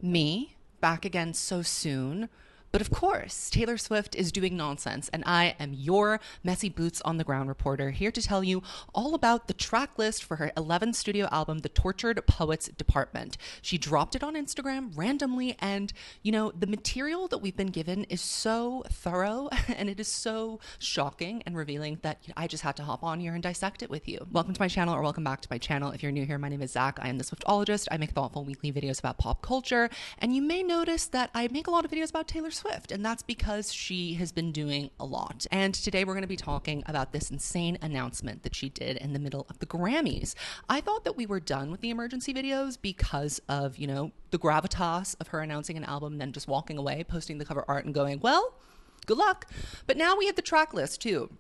Me, back again so soon. But of course, Taylor Swift is doing nonsense, and I am your messy boots on the ground reporter here to tell you all about the track list for her 11th studio album, The Tortured Poets Department. She dropped it on Instagram randomly, and the material that we've been given is so thorough and it is so shocking and revealing that I just had to hop on here and dissect it with you. Welcome to my channel, or welcome back to my channel. If you're new here, my name is Zach. I am the Swiftologist. I make thoughtful weekly videos about pop culture, and you may notice that I make a lot of videos about Taylor Swift, and that's because she has been doing a lot. And today we're going to be talking about this insane announcement that she did in the middle of the Grammys. I thought that we were done with the emergency videos because of, the gravitas of her announcing an album and then just walking away, posting the cover art and going, well, good luck. But now we have the track list too.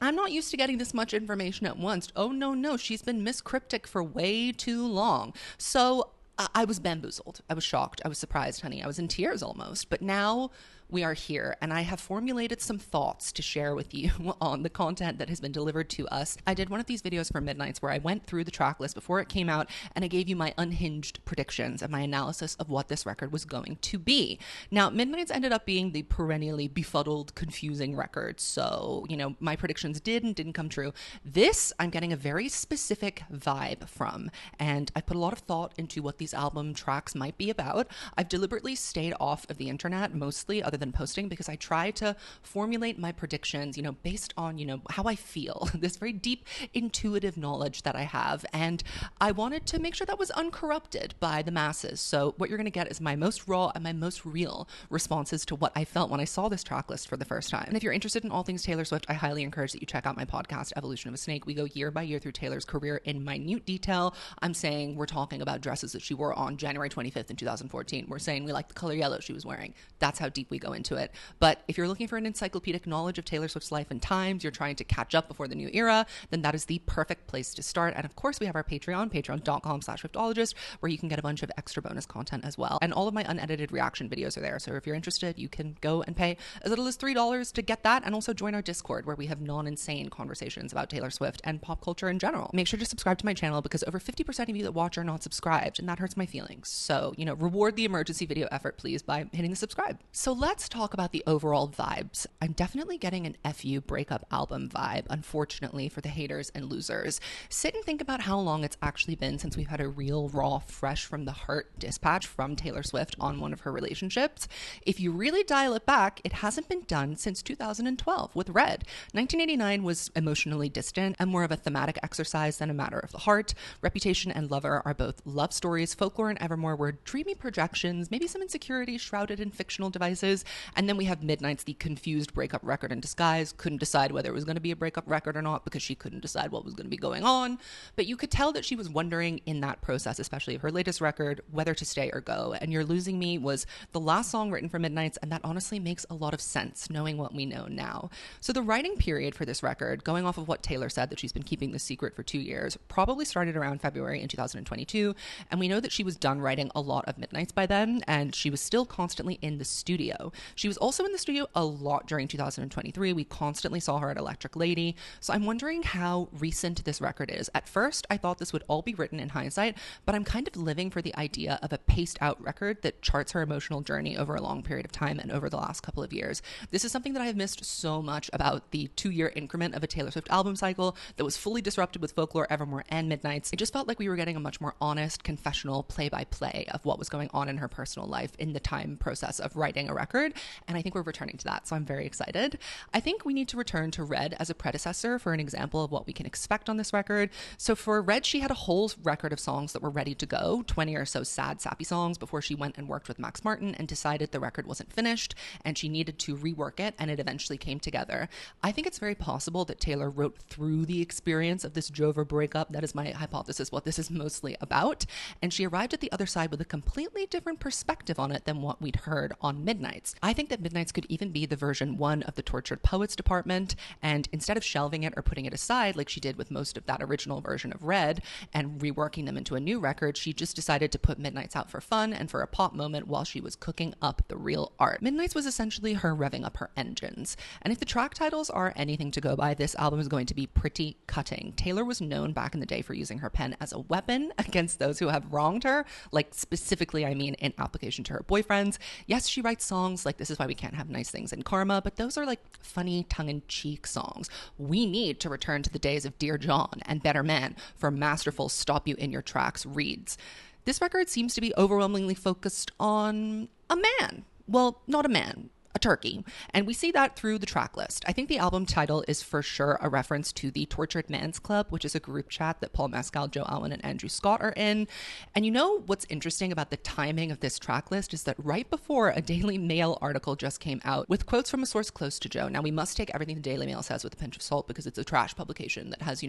I'm not used to getting this much information at once. Oh, no, she's been Miss Cryptic for way too long. So I was bamboozled. I was shocked. I was surprised, honey. I was in tears almost. But now we are here, and I have formulated some thoughts to share with you on the content that has been delivered to us. I did one of these videos for Midnights where I went through the track list before it came out, and I gave you my unhinged predictions and my analysis of what this record was going to be. Now, Midnights ended up being the perennially befuddled, confusing record. So, my predictions did and didn't come true. This, I'm getting a very specific vibe from, and I put a lot of thought into what these album tracks might be about. I've deliberately stayed off of the internet, mostly other than posting, because I try to formulate my predictions, based on, how I feel, this very deep intuitive knowledge that I have. And I wanted to make sure that was uncorrupted by the masses. So what you're going to get is my most raw and my most real responses to what I felt when I saw this track list for the first time. And if you're interested in all things Taylor Swift, I highly encourage that you check out my podcast, Evolution of a Snake. We go year by year through Taylor's career in minute detail. I'm saying we're talking about dresses that she wore on January 25th in 2014. We're saying we like the color yellow she was wearing. That's how deep we go into it. But if you're looking for an encyclopedic knowledge of Taylor Swift's life and times, you're trying to catch up before the new era, then that is the perfect place to start. And of course, we have our Patreon, patreon.com/Swiftologist, where you can get a bunch of extra bonus content as well. And all of my unedited reaction videos are there. So if you're interested, you can go and pay as little as $3 to get that, and also join our Discord, where we have non-insane conversations about Taylor Swift and pop culture in general. Make sure to subscribe to my channel, because over 50% of you that watch are not subscribed, and that hurts my feelings. So, reward the emergency video effort, please, by hitting the subscribe. So let's talk about the overall vibes. I'm definitely getting an FU breakup album vibe, unfortunately, for the haters and losers. Sit and think about how long it's actually been since we've had a real, raw, fresh from the heart dispatch from Taylor Swift on one of her relationships. If you really dial it back, it hasn't been done since 2012 with Red. 1989 was emotionally distant and more of a thematic exercise than a matter of the heart. Reputation and Lover are both love stories. Folklore and Evermore were dreamy projections, maybe some insecurity shrouded in fictional devices. And then we have Midnights, the confused breakup record in disguise. Couldn't decide whether it was going to be a breakup record or not, because she couldn't decide what was going to be going on. But you could tell that she was wondering in that process, especially of her latest record, whether to stay or go. And You're Losing Me was the last song written for Midnights, and that honestly makes a lot of sense, knowing what we know now. So the writing period for this record, going off of what Taylor said, that she's been keeping this secret for 2 years, probably started around February in 2022. And we know that she was done writing a lot of Midnights by then, and she was still constantly in the studio. She was also in the studio a lot during 2023. We constantly saw her at Electric Lady. So I'm wondering how recent this record is. At first, I thought this would all be written in hindsight, but I'm kind of living for the idea of a paced out record that charts her emotional journey over a long period of time and over the last couple of years. This is something that I have missed so much about the 2-year increment of a Taylor Swift album cycle that was fully disrupted with Folklore, Evermore, and Midnights. It just felt like we were getting a much more honest, confessional play-by-play of what was going on in her personal life in the time process of writing a record, and I think we're returning to that, so I'm very excited. I think we need to return to Red as a predecessor for an example of what we can expect on this record. So for Red, she had a whole record of songs that were ready to go, 20 or so sad, sappy songs, before she went and worked with Max Martin and decided the record wasn't finished and she needed to rework it, and it eventually came together. I think it's very possible that Taylor wrote through the experience of this Joever breakup. That is my hypothesis, what this is mostly about, and she arrived at the other side with a completely different perspective on it than what we'd heard on Midnights. worse. I think that Midnights could even be the version 1 of the Tortured Poets department, and instead of shelving it or putting it aside like she did with most of that original version of Red and reworking them into a new record, she just decided to put Midnights out for fun and for a pop moment while she was cooking up the real art. Midnights was essentially her revving up her engines, and if the track titles are anything to go by, this album is going to be pretty cutting. Taylor was known back in the day for using her pen as a weapon against those who have wronged her, like specifically, I mean, in application to her boyfriends. Yes, she writes songs like This Is Why We Can't Have Nice Things and Karma, but those are like funny tongue-in-cheek songs. We need to return to the days of Dear John and Better Man for masterful stop you in your tracks reads. This record seems to be overwhelmingly focused on a man. Well, not a man, a turkey. And we see that through the track list. I think the album title is for sure a reference to the Tortured Man's Club, which is a group chat that Paul Mescal, Joe Alwyn, and Andrew Scott are in. And you know what's interesting about the timing of this track list is that right before a Daily Mail article just came out with quotes from a source close to Joe. Now, we must take everything the Daily Mail says with a pinch of salt because it's a trash publication that has,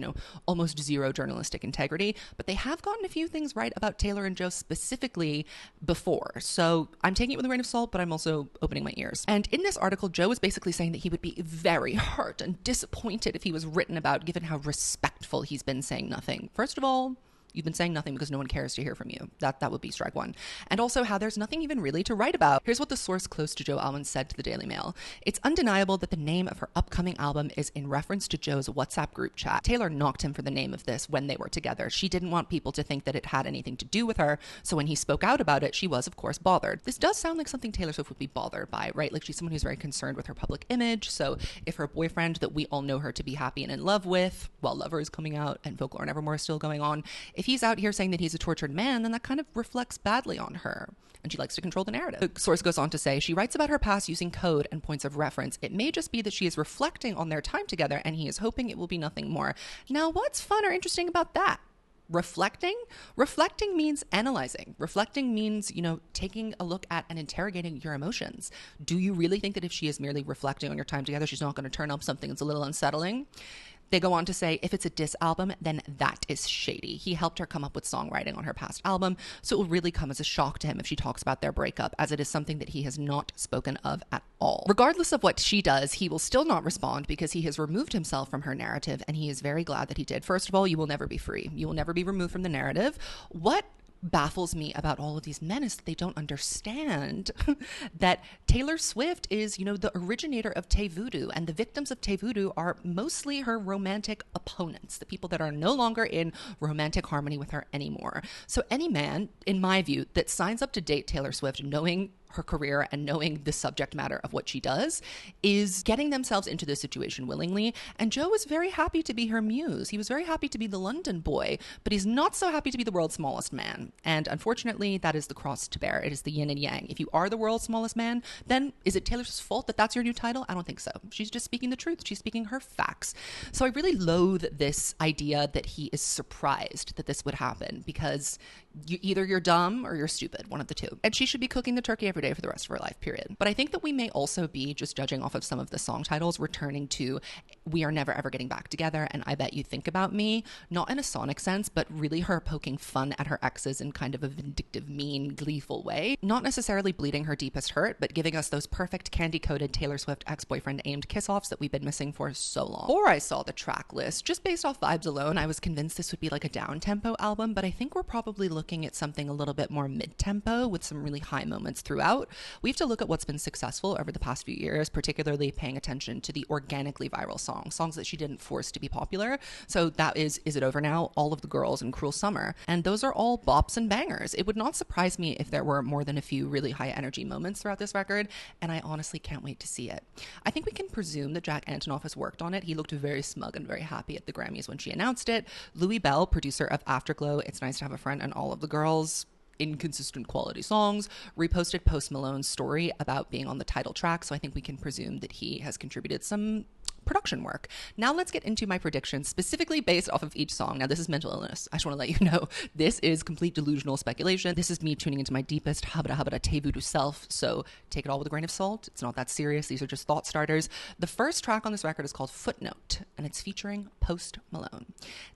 almost zero journalistic integrity. But they have gotten a few things right about Taylor and Joe specifically before. So I'm taking it with a grain of salt, but I'm also opening my ears. And in this article, Joe was basically saying that he would be very hurt and disappointed if he was written about, given how respectful he's been saying nothing. First of all, you've been saying nothing because no one cares to hear from you. That would be strike one. And also how there's nothing even really to write about. Here's what the source close to Joe Alwyn said to the Daily Mail. It's undeniable that the name of her upcoming album is in reference to Joe's WhatsApp group chat. Taylor knocked him for the name of this when they were together. She didn't want people to think that it had anything to do with her, so when he spoke out about it, she was, of course, bothered. This does sound like something Taylor Swift would be bothered by, right? Like, she's someone who's very concerned with her public image, so if her boyfriend that we all know her to be happy and in love with, while Lover is coming out and Folklore and Evermore is still going on, if he's out here saying that he's a tortured man, then that kind of reflects badly on her. And she likes to control the narrative. The source goes on to say, she writes about her past using code and points of reference. It may just be that she is reflecting on their time together and he is hoping it will be nothing more. Now, what's fun or interesting about that? Reflecting? Reflecting means analyzing. Reflecting means, taking a look at and interrogating your emotions. Do you really think that if she is merely reflecting on your time together, she's not going to turn up something that's a little unsettling? They go on to say, if it's a diss album, then that is shady. He helped her come up with songwriting on her past album, so it will really come as a shock to him if she talks about their breakup, as it is something that he has not spoken of at all. Regardless of what she does, he will still not respond because he has removed himself from her narrative, and he is very glad that he did. First of all, you will never be free. You will never be removed from the narrative. What baffles me about all of these men is that they don't understand that Taylor Swift is, the originator of Tay Voodoo, and the victims of Tay Voodoo are mostly her romantic opponents, the people that are no longer in romantic harmony with her anymore. So any man, in my view, that signs up to date Taylor Swift knowing her career and knowing the subject matter of what she does is getting themselves into this situation willingly. And Joe was very happy to be her muse. He was very happy to be the London boy, but he's not so happy to be the world's smallest man. And unfortunately, that is the cross to bear. It is the yin and yang. If you are the world's smallest man, then is it Taylor's fault that that's your new title? I don't think so. She's just speaking the truth. She's speaking her facts. So I really loathe this idea that he is surprised that this would happen, because either you're dumb or you're stupid, one of the two. And she should be cooking the turkey every day for the rest of her life, period. But I think that we may also be, just judging off of some of the song titles, returning to We Are Never Ever Getting Back Together and I Bet You Think About Me, not in a sonic sense, but really her poking fun at her exes in kind of a vindictive, mean, gleeful way. Not necessarily bleeding her deepest hurt, but giving us those perfect candy-coated Taylor Swift ex-boyfriend aimed kiss-offs that we've been missing for so long. Before I saw the track list, just based off vibes alone, I was convinced this would be like a down-tempo album, but I think we're probably looking at something a little bit more mid-tempo with some really high moments throughout. We have to look at what's been successful over the past few years, particularly paying attention to the organically viral songs that she didn't force to be popular. So that is It Over Now, All of the Girls, and Cruel Summer. And those are all bops and bangers. It would not surprise me if there were more than a few really high energy moments throughout this record, and I honestly can't wait to see it. I think we can presume that Jack Antonoff has worked on it. He looked very smug and very happy at the Grammys when she announced it. Louis Bell, producer of Afterglow, It's Nice to Have a Friend, and All of the Girls, inconsistent quality songs, reposted Post Malone's story about being on the title track, so I think we can presume that he has contributed some production work. Now let's get into my predictions specifically based off of each song. Now this is mental illness. I just want to let you know this is complete delusional speculation. This is me tuning into my deepest habada te voodoo self, so take it all with a grain of salt. It's not that serious. These are just thought starters. The first track on this record is called Footnote, and it's featuring Post Malone.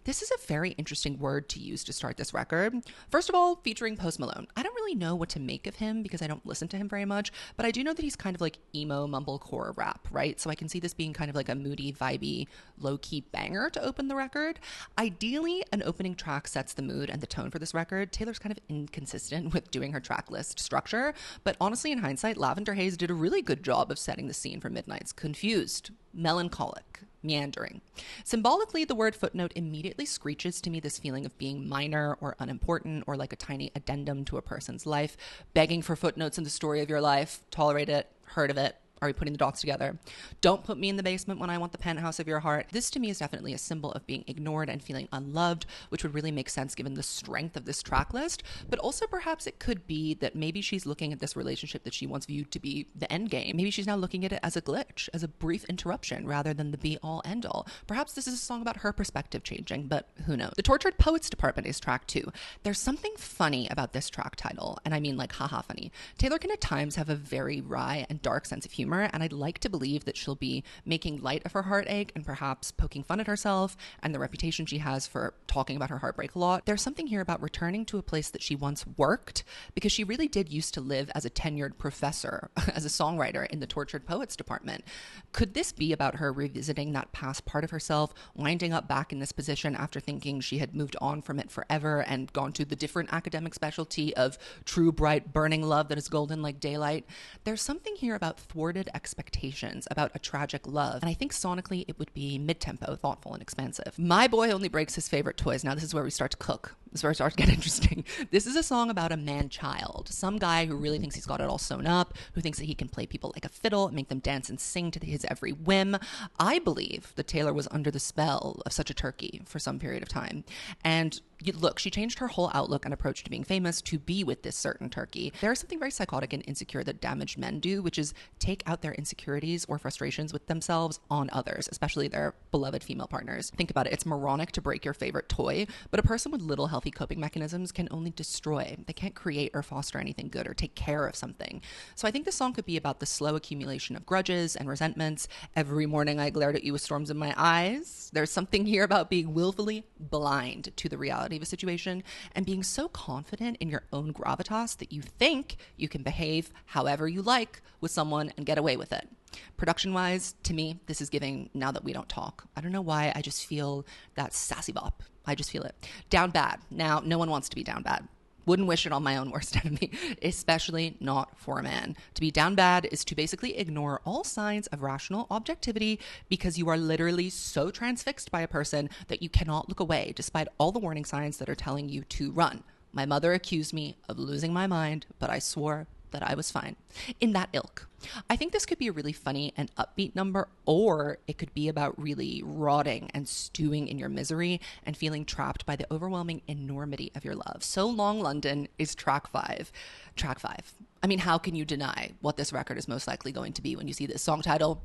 This is a very interesting word to use to start this record. First of all, featuring Post Malone. I don't really know what to make of him because I don't listen to him very much, but I do know that he's kind of like emo mumblecore rap, right? So I can see this being kind of like a moody, vibey, low-key banger to open the record. Ideally, an opening track sets the mood and the tone for this record. Taylor's kind of inconsistent with doing her track list structure, but honestly, in hindsight, Lavender Haze did a really good job of setting the scene for Midnight's confused, melancholic, meandering. Symbolically, the word footnote immediately screeches to me this feeling of being minor or unimportant or like a tiny addendum to a person's life, begging for footnotes in the story of your life. Tolerate it, heard of it. Are we putting the dots together? Don't put me in the basement when I want the penthouse of your heart. This to me is definitely a symbol of being ignored and feeling unloved, which would really make sense given the strength of this track list. But also perhaps it could be that maybe she's looking at this relationship that she once viewed to be the end game. Maybe she's now looking at it as a glitch, as a brief interruption rather than the be-all end-all. Perhaps this is a song about her perspective changing, but who knows? The Tortured Poets Department is track 2. There's something funny about this track title, and I mean like haha funny. Taylor can at times have a very wry and dark sense of humor, and I'd like to believe that she'll be making light of her heartache and perhaps poking fun at herself and the reputation she has for talking about her heartbreak a lot. There's something here about returning to a place that she once worked, because she really did used to live as a tenured professor, as a songwriter in the Tortured Poets Department. Could this be about her revisiting that past part of herself, winding up back in this position after thinking she had moved on from it forever and gone to the different academic specialty of true, bright, burning love that is golden like daylight? There's something here about thwarted expectations, about a tragic love, and I think sonically it would be mid-tempo, thoughtful, and expansive. My boy only breaks his favorite toys. Now this is where we start to cook. This is where it starts to get interesting. This is a song about a man-child, some guy who really thinks he's got it all sewn up, who thinks that he can play people like a fiddle and make them dance and sing to his every whim. I believe that Taylor was under the spell of such a turkey for some period of time, and look, she changed her whole outlook and approach to being famous to be with this certain turkey. There is something very psychotic and insecure that damaged men do, which is take out their insecurities or frustrations with themselves on others, especially their beloved female partners. Think about it. It's moronic to break your favorite toy, but a person with little healthy coping mechanisms can only destroy. They can't create or foster anything good or take care of something. So I think this song could be about the slow accumulation of grudges and resentments. Every morning I glared at you with storms in my eyes. There's something here about being willfully blind to the reality of a situation and being so confident in your own gravitas that you think you can behave however you like with someone and get away with it. Production wise, to me, this is giving Now That We Don't Talk. I don't know why, I just feel that sassy bop. I just feel it. Down bad. Now, no one wants to be down bad. Wouldn't wish it on my own worst enemy, especially not for a man. To be down bad is to basically ignore all signs of rational objectivity because you are literally so transfixed by a person that you cannot look away despite all the warning signs that are telling you to run. My mother accused me of losing my mind, but I swore that I was fine. In that ilk. I think this could be a really funny and upbeat number, or it could be about really rotting and stewing in your misery and feeling trapped by the overwhelming enormity of your love. So Long London is track 5. Track 5. I mean, how can you deny what this record is most likely going to be when you see this song title?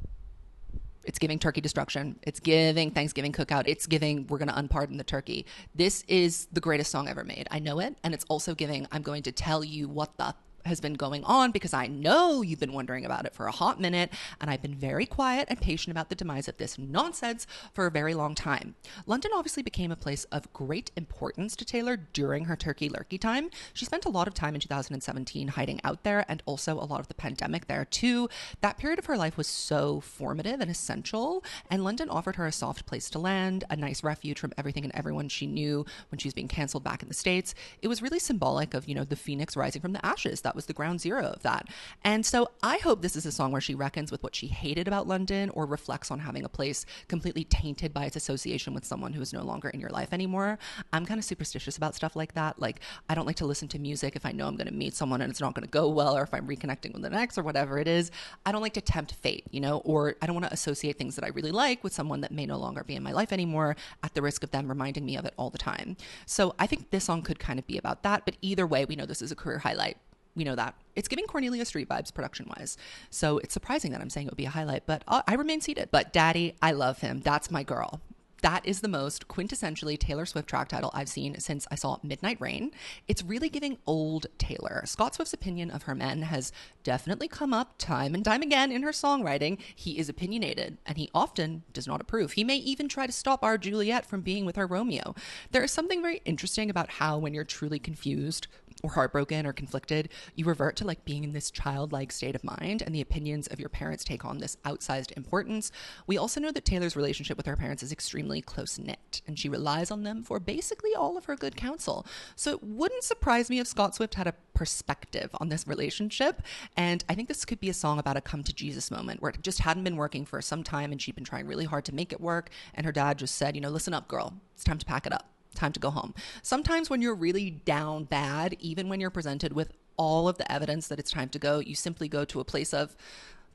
It's giving turkey destruction. It's giving Thanksgiving cookout. It's giving we're going to unpardon the turkey. This is the greatest song ever made. I know it. And it's also giving I'm going to tell you what the has been going on because I know you've been wondering about it for a hot minute, and I've been very quiet and patient about the demise of this nonsense for a very long time. London obviously became a place of great importance to Taylor during her turkey lurkey time. She spent a lot of time in 2017 hiding out there, and also a lot of the pandemic there too. That period of her life was so formative and essential, and London offered her a soft place to land, a nice refuge from everything and everyone she knew when she was being canceled back in the States. It was really symbolic of, the phoenix rising from the ashes. That was the ground zero of that. And so I hope this is a song where she reckons with what she hated about London or reflects on having a place completely tainted by its association with someone who is no longer in your life anymore. I'm kind of superstitious about stuff like that. Like, I don't like to listen to music if I know I'm going to meet someone and it's not going to go well, or if I'm reconnecting with an ex or whatever it is. I don't like to tempt fate, or I don't want to associate things that I really like with someone that may no longer be in my life anymore at the risk of them reminding me of it all the time. So I think this song could kind of be about that, but either way, we know this is a career highlight. We know that. It's giving Cornelia Street vibes production-wise. So it's surprising that I'm saying it would be a highlight, but I remain seated. But Daddy, I love him. That's my girl. That is the most quintessentially Taylor Swift track title I've seen since I saw Midnight Rain. It's really giving old Taylor. Scott Swift's opinion of her men has definitely come up time and time again in her songwriting. He is opinionated, and he often does not approve. He may even try to stop our Juliet from being with her Romeo. There is something very interesting about how when you're truly confused or heartbroken or conflicted, you revert to like being in this childlike state of mind, and the opinions of your parents take on this outsized importance. We also know that Taylor's relationship with her parents is extremely close-knit, and she relies on them for basically all of her good counsel. So it wouldn't surprise me if Scott Swift had a perspective on this relationship, and I think this could be a song about a come to Jesus moment where it just hadn't been working for some time and she'd been trying really hard to make it work, and her dad just said, you know, listen up, girl, it's time to pack it up. Time to go home. Sometimes when you're really down bad, even when you're presented with all of the evidence that it's time to go, you simply go to a place of,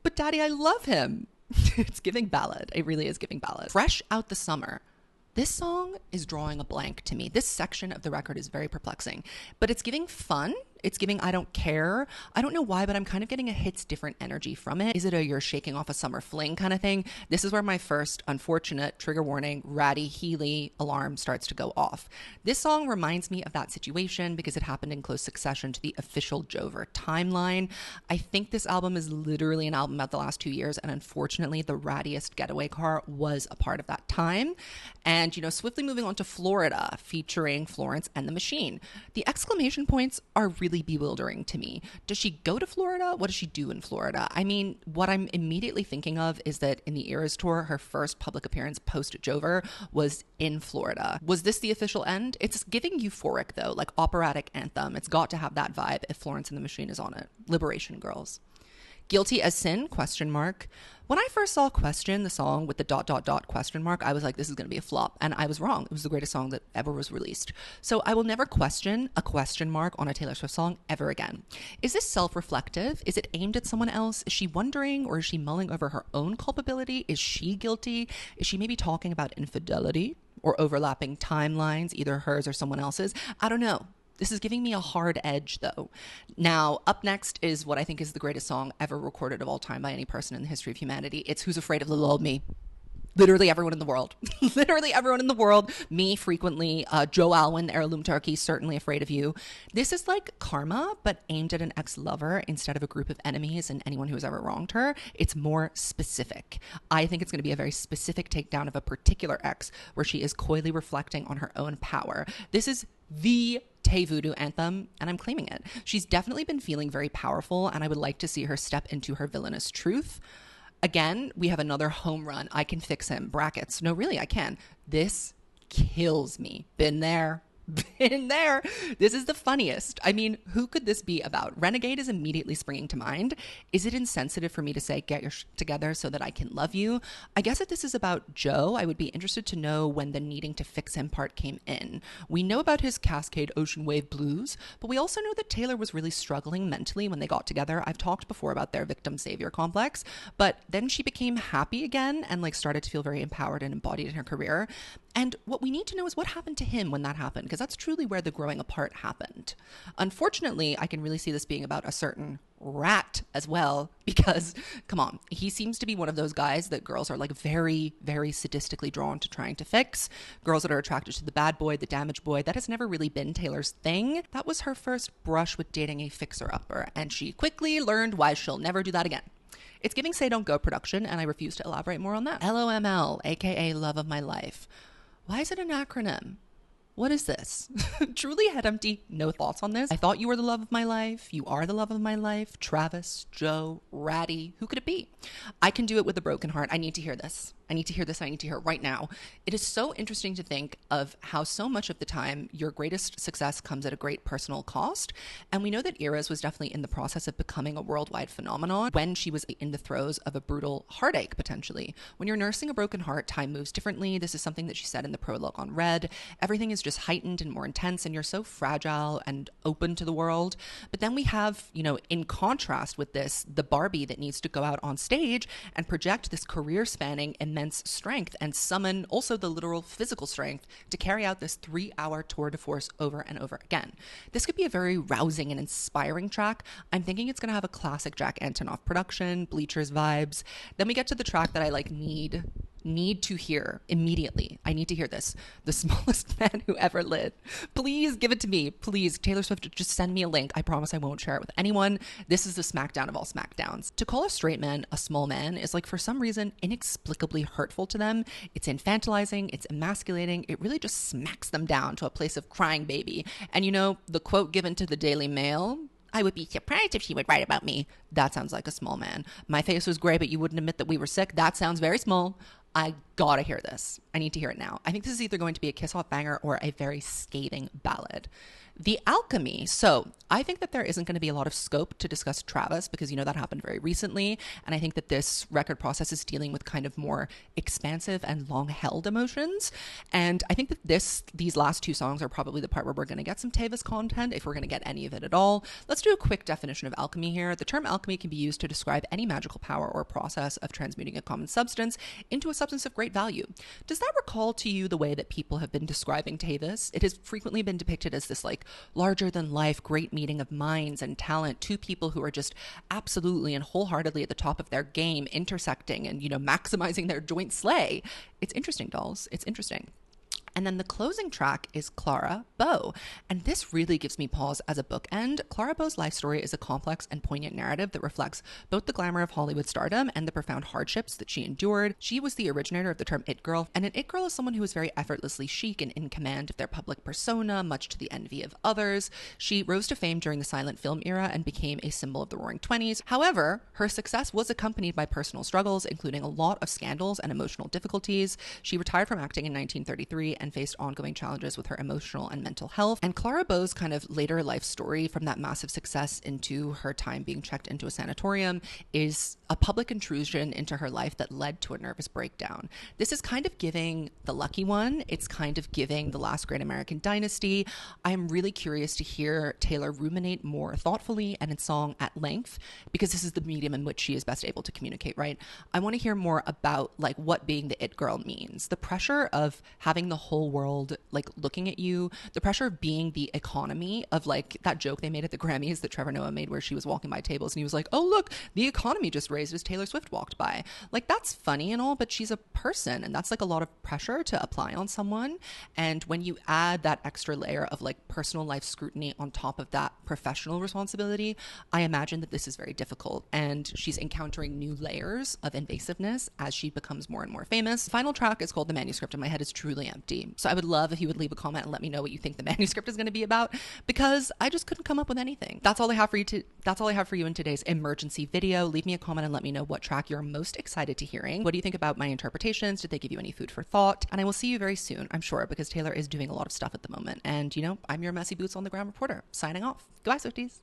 but Daddy, I love him. It's giving ballad. It really is giving ballad. Fresh Out the Summer. This song is drawing a blank to me. This section of the record is very perplexing, but it's giving fun. It's giving I don't care. I don't know why, but I'm kind of getting a hits different energy from it. Is it a you're shaking off a summer fling kind of thing? This is where my first unfortunate trigger warning, Ratty Healy alarm starts to go off. This song reminds me of that situation because it happened in close succession to the official Joever timeline. I think this album is literally an album about the last 2 years, and unfortunately the rattiest getaway car was a part of that time. And, you know, swiftly moving on to Florida, featuring Florence and the Machine. The exclamation points are really bewildering to me. Does she go to Florida? What does she do in Florida? I mean, what I'm immediately thinking of is that in the Eras tour, her first public appearance post Joever was in Florida. Was this the official end? It's giving euphoric though, like operatic anthem. It's got to have that vibe if Florence and the Machine is on it. Liberation Girls. Guilty as Sin, question mark. When I first saw Question, the song with the ... question mark, I was like, this is going to be a flop. And I was wrong. It was the greatest song that ever was released. So I will never question a question mark on a Taylor Swift song ever again. Is this self-reflective? Is it aimed at someone else? Is she wondering, or is she mulling over her own culpability? Is she guilty? Is she maybe talking about infidelity or overlapping timelines, either hers or someone else's? I don't know. This is giving me a hard edge, though. Now, up next is what I think is the greatest song ever recorded of all time by any person in the history of humanity. It's Who's Afraid of the Little Old Me. Literally everyone in the world. Literally everyone in the world. Me, frequently. Joe Alwyn, Heirloom Turkey, Certainly Afraid of You. This is like karma, but aimed at an ex-lover instead of a group of enemies and anyone who has ever wronged her. It's more specific. I think it's going to be a very specific takedown of a particular ex where she is coyly reflecting on her own power. This is the Voodoo Anthem, and I'm claiming it. She's definitely been feeling very powerful, and I would like to see her step into her villainous truth. Again, we have another home run. I can fix him. Brackets. No, really, I can. This kills me. Been there. Been there. This is the funniest. I mean, who could this be about? Renegade is immediately springing to mind. Is it insensitive for me to say, get your shit together so that I can love you? I guess if this is about Joe, I would be interested to know when the needing to fix him part came in. We know about his Cascade Ocean Wave blues, but we also know that Taylor was really struggling mentally when they got together. I've talked before about their victim savior complex, but then she became happy again and like started to feel very empowered and embodied in her career. And what we need to know is what happened to him when that happened, because that's truly where the growing apart happened. Unfortunately, I can really see this being about a certain rat as well, because, come on, he seems to be one of those guys that girls are like very, very sadistically drawn to trying to fix. Girls that are attracted to the bad boy, the damaged boy. That has never really been Taylor's thing. That was her first brush with dating a fixer-upper, and she quickly learned why she'll never do that again. It's giving Say Don't Go production, and I refuse to elaborate more on that. LOML, aka Love of My Life. Why is it an acronym? What is this? Truly head empty, no thoughts on this. I thought you were the love of my life. You are the love of my life. Travis, Joe, Ratty, who could it be? I can do it with a broken heart. I need to hear this. I need to hear this. I need to hear it right now. It is so interesting to think of how so much of the time your greatest success comes at a great personal cost. And we know that Eras was definitely in the process of becoming a worldwide phenomenon when she was in the throes of a brutal heartache, potentially. When you're nursing a broken heart, time moves differently. This is something that she said in the prologue on Red. Everything is just heightened and more intense, and you're so fragile and open to the world. But then we have, you know, in contrast with this, the Barbie that needs to go out on stage and project this career-spanning, immense immense strength and summon also the literal physical strength to carry out this 3-hour tour de force over and over again. This could be a very rousing and inspiring track. I'm thinking it's going to have a classic Jack Antonoff production, Bleachers vibes. Then we get to the track that I like need to hear immediately. I need to hear this. The Smallest Man Who Ever Lived. Please give it to me. Please, Taylor Swift, just send me a link. I promise I won't share it with anyone. This is the smackdown of all smackdowns. To call a straight man a small man is like, for some reason, inexplicably hurtful to them. It's infantilizing. It's emasculating. It really just smacks them down to a place of crying baby. And you know, the quote given to the Daily Mail, "I would be surprised if she would write about me." That sounds like a small man. "My face was gray, but you wouldn't admit that we were sick." That sounds very small. I gotta hear this. I need to hear it now. I think this is either going to be a kiss-off banger or a very scathing ballad. The Alchemy. So I think that there isn't going to be a lot of scope to discuss Travis because, you know, that happened very recently. And I think that this record process is dealing with kind of more expansive and long-held emotions. And I think that these last two songs are probably the part where we're going to get some DIVAS content, if we're going to get any of it at all. Let's do a quick definition of alchemy here. The term alchemy can be used to describe any magical power or process of transmuting a common substance into a substance of great value. Does that recall to you the way that people have been describing DIVAS? It has frequently been depicted as this like larger than life great meeting of minds and talent, two people who are just absolutely and wholeheartedly at the top of their game, intersecting and, you know, maximizing their joint slay. It's interesting, dolls. It's interesting. And then the closing track is Clara Bow. And this really gives me pause as a bookend. Clara Bow's life story is a complex and poignant narrative that reflects both the glamour of Hollywood stardom and the profound hardships that she endured. She was the originator of the term it girl, and an it girl is someone who is very effortlessly chic and in command of their public persona, much to the envy of others. She rose to fame during the silent film era and became a symbol of the Roaring Twenties. However, her success was accompanied by personal struggles, including a lot of scandals and emotional difficulties. She retired from acting in 1933 and faced ongoing challenges with her emotional and mental health. And Clara Bow's kind of later life story, from that massive success into her time being checked into a sanatorium, is a public intrusion into her life that led to a nervous breakdown. This is kind of giving The Lucky One. It's kind of giving The Last Great American Dynasty. I'm really curious to hear Taylor ruminate more thoughtfully and in song at length, because this is the medium in which she is best able to communicate, right? I want to hear more about like what being the it girl means, the pressure of having the whole world like looking at you, the pressure of being the economy, of like that joke they made at the Grammys that Trevor Noah made where she was walking by tables and he was like, "Oh look, the economy just raised as Taylor Swift walked by." Like, that's funny and all, but she's a person, and that's like a lot of pressure to apply on someone. And when you add that extra layer of like personal life scrutiny on top of that professional responsibility, I imagine that this is very difficult, and she's encountering new layers of invasiveness as she becomes more and more famous. The final track is called The Manuscript, and my head is truly empty. So I would love if you would leave a comment and let me know what you think the manuscript is going to be about, because I just couldn't come up with anything. That's all I have for you in today's emergency video. Leave me a comment and let me know what track you're most excited to hearing. What do you think about my interpretations? Did they give you any food for thought? And I will see you very soon, I'm sure, because Taylor is doing a lot of stuff at the moment. And, you know, I'm your messy boots on the ground reporter, signing off. Goodbye, Swifties.